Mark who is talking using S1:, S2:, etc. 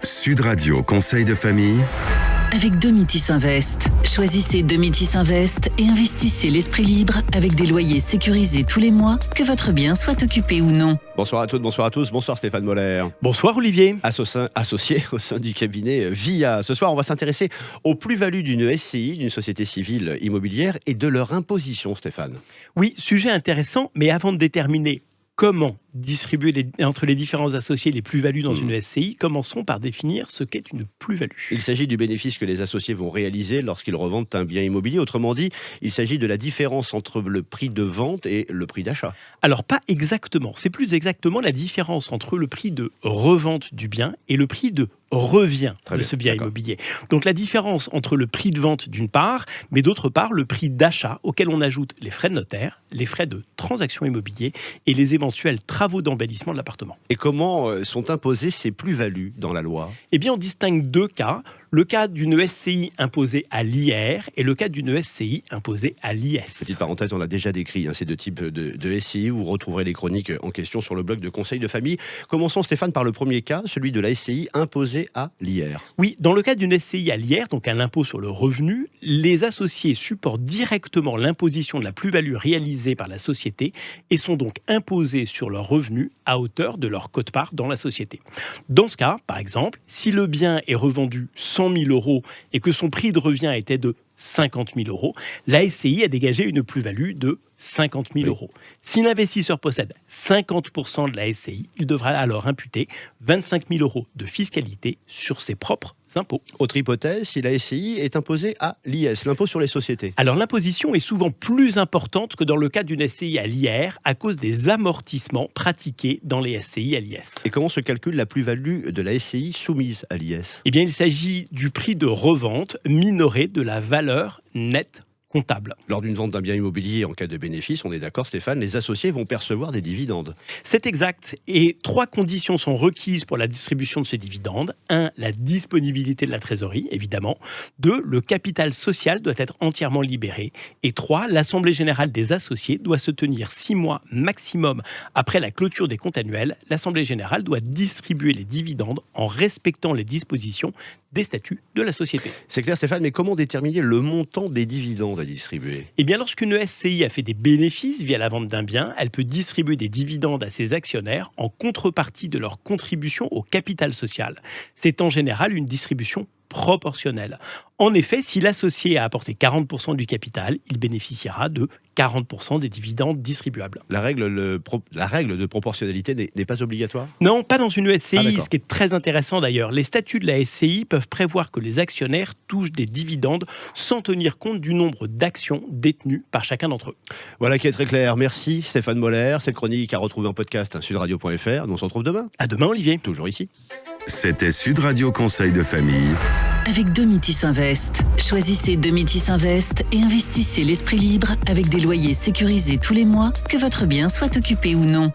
S1: Sud Radio Conseil de famille
S2: avec Domitis Invest. Choisissez Domitis Invest et investissez l'esprit libre avec des loyers sécurisés tous les mois, que votre bien soit occupé ou non.
S3: Bonsoir à toutes, bonsoir à tous. Bonsoir Stéphane Moller.
S4: Bonsoir Olivier.
S3: Associé au sein du cabinet VIA. Ce soir, on va s'intéresser aux plus-values d'une SCI, d'une société civile immobilière, et de leur imposition, Stéphane.
S4: Oui, sujet intéressant, mais avant de déterminer comment distribuer entre les différents associés les plus-values dans une SCI, commençons par définir ce qu'est une plus-value.
S3: Il s'agit du bénéfice que les associés vont réaliser lorsqu'ils revendent un bien immobilier. Autrement dit, il s'agit de la différence entre le prix de vente et le prix d'achat.
S4: Alors pas exactement, c'est plus exactement la différence entre le prix de revente du bien et le prix de revient de ce bien immobilier. Donc la différence entre le prix de vente d'une part, mais d'autre part le prix d'achat auquel on ajoute les frais de notaire, les frais de transaction immobilier et les éventuels travaux d'embellissement de l'appartement.
S3: Et comment sont imposées ces plus-values dans la loi ?
S4: Eh bien on distingue deux cas. Le cas d'une SCI imposée à l'IR et le cas d'une SCI imposée à l'IS.
S3: Petite parenthèse, on a déjà décrit ces deux types de SCI. Vous retrouverez les chroniques en question sur le blog de Conseil de famille. Commençons Stéphane par le premier cas, celui de la SCI imposée à l'IR.
S4: Oui, dans le cas d'une SCI à l'IR, donc un impôt sur le revenu, les associés supportent directement l'imposition de la plus-value réalisée par la société et sont donc imposés sur leur revenu à hauteur de leur quote-part dans la société. Dans ce cas, par exemple, si le bien est revendu 100 000 € et que son prix de revient était de 50 000 €, la SCI a dégagé une plus-value de 50 000 €. Si l'investisseur possède 50% de la SCI, il devra alors imputer 25 000 € de fiscalité sur ses propres impôts.
S3: Autre hypothèse, si la SCI est imposée à l'IS, l'impôt sur les sociétés.
S4: Alors l'imposition est souvent plus importante que dans le cas d'une SCI à l'IR à cause des amortissements pratiqués dans les SCI à l'IS.
S3: Et comment se calcule la plus-value de la SCI soumise à l'IS ?
S4: Eh bien, il s'agit du prix de revente minoré de la valeur nette comptable.
S3: Lors d'une vente d'un bien immobilier en cas de bénéfice, on est d'accord Stéphane, les associés vont percevoir des dividendes.
S4: C'est exact. Et 3 conditions sont requises pour la distribution de ces dividendes. 1, la disponibilité de la trésorerie, évidemment. 2, le capital social doit être entièrement libéré. Et 3, l'Assemblée générale des associés doit se tenir 6 mois maximum après la clôture des comptes annuels. L'Assemblée générale doit distribuer les dividendes en respectant les dispositions des statuts de la société.
S3: C'est clair Stéphane, mais comment déterminer le montant des dividendes à distribuer ?
S4: Eh bien, lorsqu'une SCI a fait des bénéfices via la vente d'un bien, elle peut distribuer des dividendes à ses actionnaires en contrepartie de leur contribution au capital social. C'est en général une distribution proportionnelle. En effet, si l'associé a apporté 40% du capital, il bénéficiera de 40% des dividendes distribuables.
S3: La règle de proportionnalité n'est pas obligatoire ?
S4: Non, pas dans une SCI,
S3: ce
S4: qui est très intéressant d'ailleurs. Les statuts de la SCI peuvent prévoir que les actionnaires touchent des dividendes sans tenir compte du nombre d'actions détenues par chacun d'entre eux.
S3: Voilà qui est très clair. Merci Stéphane Moller. Cette chronique à retrouver en podcast sudradio.fr. Nous on se retrouve demain.
S4: À demain Olivier.
S3: Toujours ici.
S1: C'était Sud Radio Conseil de famille
S2: avec Domitis Invest. Choisissez Domitis Invest et investissez l'esprit libre avec des loyers sécurisés tous les mois, que votre bien soit occupé ou non.